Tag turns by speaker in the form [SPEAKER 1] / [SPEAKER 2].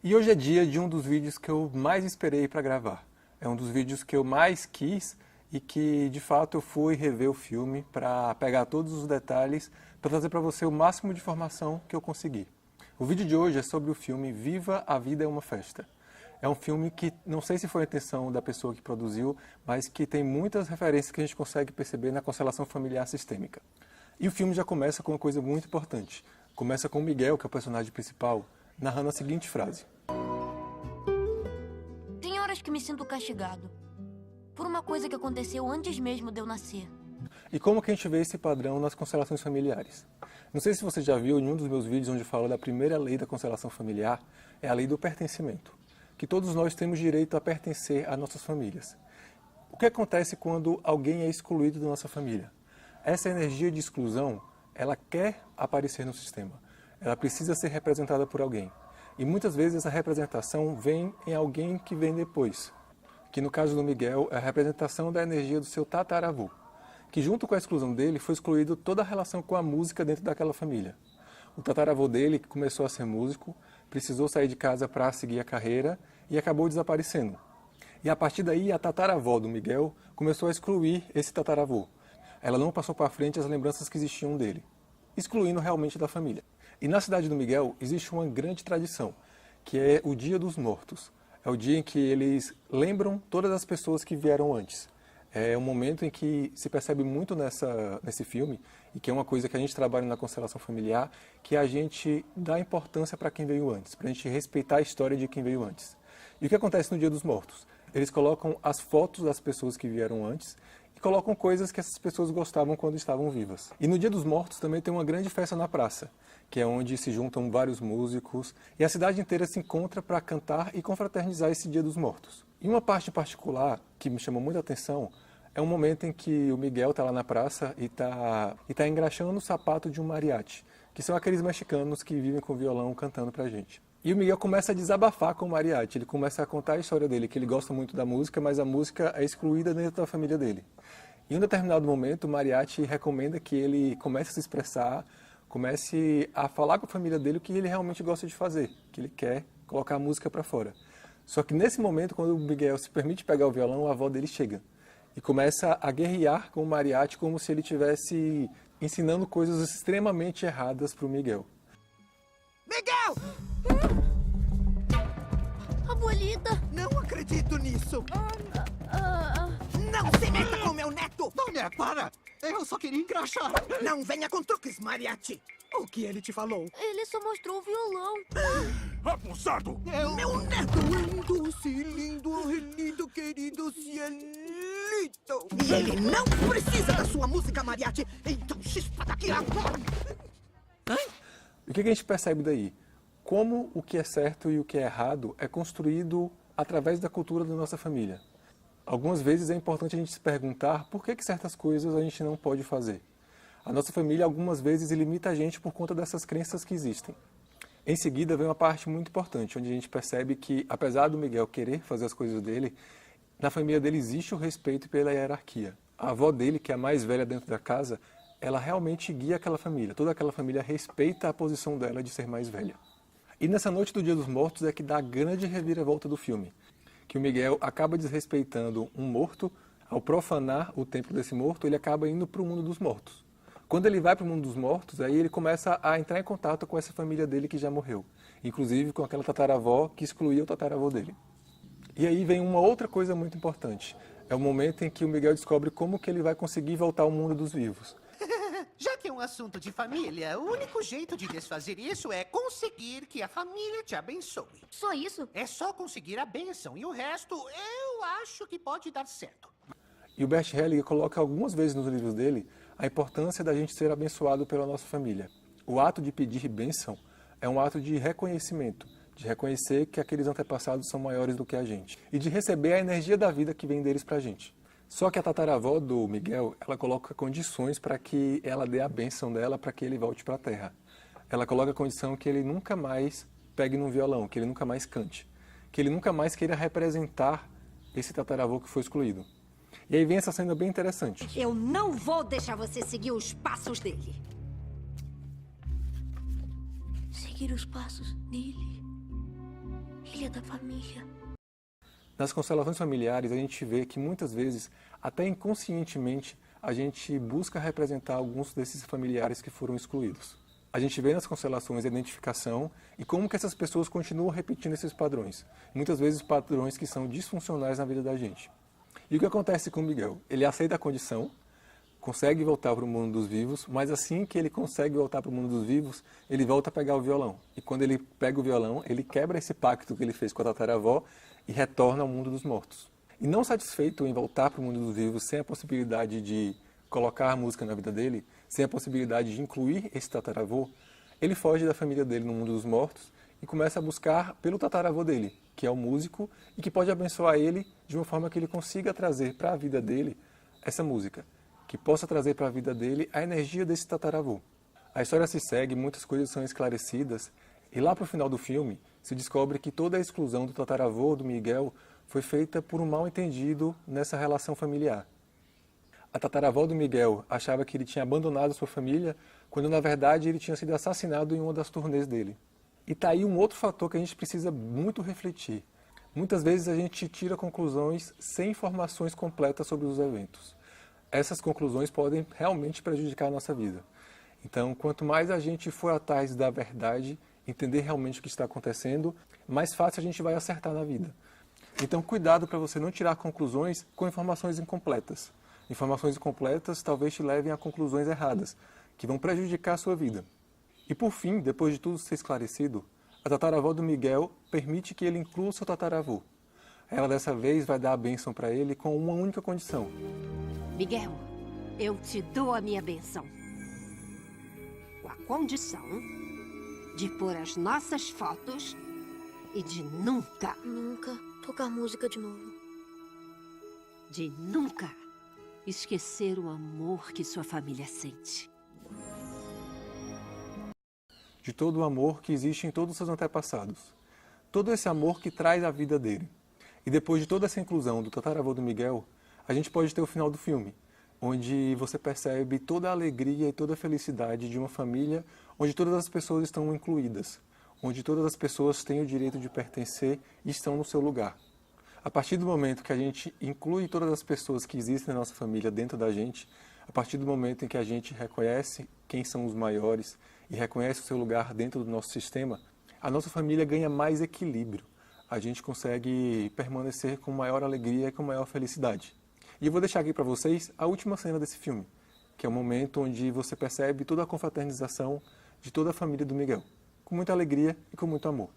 [SPEAKER 1] E hoje é dia de um dos vídeos que eu mais esperei para gravar. É um dos vídeos que eu mais quis e que, de fato, eu fui rever o filme para pegar todos os detalhes, para trazer para você o máximo de informação que eu consegui. O vídeo de hoje é sobre o filme Viva a Vida é uma Festa. É um filme que, não sei se foi a intenção da pessoa que produziu, mas que tem muitas referências que a gente consegue perceber na constelação familiar sistêmica. E o filme já começa com uma coisa muito importante. Começa com o Miguel, que é o personagem principal, narrando a seguinte frase.
[SPEAKER 2] Tem horas que me sinto castigado por uma coisa que aconteceu antes mesmo de eu nascer.
[SPEAKER 1] E como que a gente vê esse padrão nas constelações familiares? Não sei se você já viu em um dos meus vídeos onde eu falo da primeira lei da constelação familiar, é a lei do pertencimento. Que todos nós temos direito a pertencer a nossas famílias. O que acontece quando alguém é excluído da nossa família? Essa energia de exclusão, ela quer aparecer no sistema. Ela precisa ser representada por alguém. E muitas vezes essa representação vem em alguém que vem depois. Que no caso do Miguel é a representação da energia do seu tataravô. Que junto com a exclusão dele foi excluído toda a relação com a música dentro daquela família. O tataravô dele, que começou a ser músico, precisou sair de casa para seguir a carreira e acabou desaparecendo. E a partir daí a tataravó do Miguel começou a excluir esse tataravô. Ela não passou para frente as lembranças que existiam dele, excluindo realmente da família. E na cidade do Miguel existe uma grande tradição, que é o Dia dos Mortos. É o dia em que eles lembram todas as pessoas que vieram antes. É um momento em que se percebe muito nesse filme, e que é uma coisa que a gente trabalha na constelação familiar, que a gente dá importância para quem veio antes, para a gente respeitar a história de quem veio antes. E o que acontece no Dia dos Mortos? Eles colocam as fotos das pessoas que vieram antes e colocam coisas que essas pessoas gostavam quando estavam vivas. E no Dia dos Mortos também tem uma grande festa na praça, que é onde se juntam vários músicos e a cidade inteira se encontra para cantar e confraternizar esse Dia dos Mortos. E uma parte particular que me chamou muita atenção é um momento em que o Miguel está lá na praça e está engraxando o sapato de um mariachi, que são aqueles mexicanos que vivem com violão cantando pra gente. E o Miguel começa a desabafar com o mariachi, ele começa a contar a história dele, que ele gosta muito da música, mas a música é excluída dentro da família dele. Em um determinado momento, o mariachi recomenda que ele comece a se expressar, comece a falar com a família dele o que ele realmente gosta de fazer, que ele quer colocar a música para fora. Só que nesse momento, quando o Miguel se permite pegar o violão, a avó dele chega e começa a guerrear com o mariachi como se ele estivesse ensinando coisas extremamente erradas para o Miguel.
[SPEAKER 3] Miguel!
[SPEAKER 2] Abuelita!
[SPEAKER 3] Não acredito nisso! Não se meta com meu neto!
[SPEAKER 4] Dona, para! Eu só queria engraxar.
[SPEAKER 3] Não venha com truques, mariachi!
[SPEAKER 4] O que ele te falou?
[SPEAKER 2] Ele só mostrou o violão.
[SPEAKER 5] Abusado!
[SPEAKER 3] Meu neto!
[SPEAKER 4] Lindo, se lindo, lindo, querido cielito!
[SPEAKER 3] E ele não precisa da sua música, mariachi! Então chispa daqui agora!
[SPEAKER 1] E o que a gente percebe daí? Como o que é certo e o que é errado é construído através da cultura da nossa família. Algumas vezes é importante a gente se perguntar por que certas coisas a gente não pode fazer. A nossa família algumas vezes limita a gente por conta dessas crenças que existem. Em seguida vem uma parte muito importante, onde a gente percebe que, apesar do Miguel querer fazer as coisas dele, na família dele existe o respeito pela hierarquia. A avó dele, que é a mais velha dentro da casa, ela realmente guia aquela família. Toda aquela família respeita a posição dela de ser mais velha. E nessa noite do Dia dos Mortos é que dá a grande reviravolta do filme. Que o Miguel acaba desrespeitando um morto, ao profanar o templo desse morto, ele acaba indo para o mundo dos mortos. Quando ele vai para o mundo dos mortos, aí ele começa a entrar em contato com essa família dele que já morreu. Inclusive com aquela tataravó que excluía o tataravô dele. E aí vem uma outra coisa muito importante. É o momento em que o Miguel descobre como que ele vai conseguir voltar ao mundo dos vivos.
[SPEAKER 4] Já que é um assunto de família, o único jeito de desfazer isso é conseguir que a família te abençoe.
[SPEAKER 2] Só isso?
[SPEAKER 4] É só conseguir a bênção e o resto eu acho que pode dar certo.
[SPEAKER 1] E o Bert Hellinger coloca algumas vezes nos livros dele a importância da gente ser abençoado pela nossa família. O ato de pedir bênção é um ato de reconhecimento, de reconhecer que aqueles antepassados são maiores do que a gente e de receber a energia da vida que vem deles pra gente. Só que a tataravó do Miguel, ela coloca condições para que ela dê a bênção dela para que ele volte para a terra. Ela coloca a condição que ele nunca mais pegue num violão, que ele nunca mais cante, que ele nunca mais queira representar esse tataravô que foi excluído. E aí vem essa cena bem interessante.
[SPEAKER 6] Eu não vou deixar você seguir os passos dele.
[SPEAKER 2] Seguir os passos dele. Ele é da família.
[SPEAKER 1] Nas constelações familiares, a gente vê que muitas vezes, até inconscientemente, a gente busca representar alguns desses familiares que foram excluídos. A gente vê nas constelações a identificação e como que essas pessoas continuam repetindo esses padrões. Muitas vezes padrões que são disfuncionais na vida da gente. E o que acontece com o Miguel? Ele aceita a condição, consegue voltar para o mundo dos vivos, mas assim que ele consegue voltar para o mundo dos vivos, ele volta a pegar o violão. E quando ele pega o violão, ele quebra esse pacto que ele fez com a tataravó e retorna ao mundo dos mortos. E não satisfeito em voltar para o mundo dos vivos sem a possibilidade de colocar a música na vida dele, sem a possibilidade de incluir esse tataravô, ele foge da família dele no mundo dos mortos e começa a buscar pelo tataravô dele, que é o músico e que pode abençoar ele de uma forma que ele consiga trazer para a vida dele essa música, que possa trazer para a vida dele a energia desse tataravô. A história se segue, muitas coisas são esclarecidas e lá para o final do filme se descobre que toda a exclusão do tataravô do Miguel foi feita por um mal-entendido nessa relação familiar. A tataravó do Miguel achava que ele tinha abandonado sua família, quando na verdade ele tinha sido assassinado em uma das turnês dele. E tá aí um outro fator que a gente precisa muito refletir. Muitas vezes a gente tira conclusões sem informações completas sobre os eventos. Essas conclusões podem realmente prejudicar a nossa vida. Então, quanto mais a gente for atrás da verdade, entender realmente o que está acontecendo, mais fácil a gente vai acertar na vida. Então, cuidado para você não tirar conclusões com informações incompletas. Informações incompletas talvez te levem a conclusões erradas, que vão prejudicar a sua vida. E por fim, depois de tudo ser esclarecido, a tataravó do Miguel permite que ele inclua o seu tataravô. Ela dessa vez vai dar a bênção para ele com uma única condição.
[SPEAKER 6] Miguel, eu te dou a minha bênção. Com a condição de pôr as nossas fotos e de nunca
[SPEAKER 2] Tocar música de novo.
[SPEAKER 6] esquecer o amor que sua família sente.
[SPEAKER 1] De todo o amor que existe em todos os seus antepassados. Todo esse amor que traz a vida dele. E depois de toda essa inclusão do tataravô do Miguel, a gente pode ter o final do filme, onde você percebe toda a alegria e toda a felicidade de uma família onde todas as pessoas estão incluídas, onde todas as pessoas têm o direito de pertencer e estão no seu lugar. A partir do momento que a gente inclui todas as pessoas que existem na nossa família dentro da gente, a partir do momento em que a gente reconhece quem são os maiores e reconhece o seu lugar dentro do nosso sistema, a nossa família ganha mais equilíbrio. A gente consegue permanecer com maior alegria e com maior felicidade. E eu vou deixar aqui para vocês a última cena desse filme, que é o momento onde você percebe toda a confraternização de toda a família do Miguel, com muita alegria e com muito amor.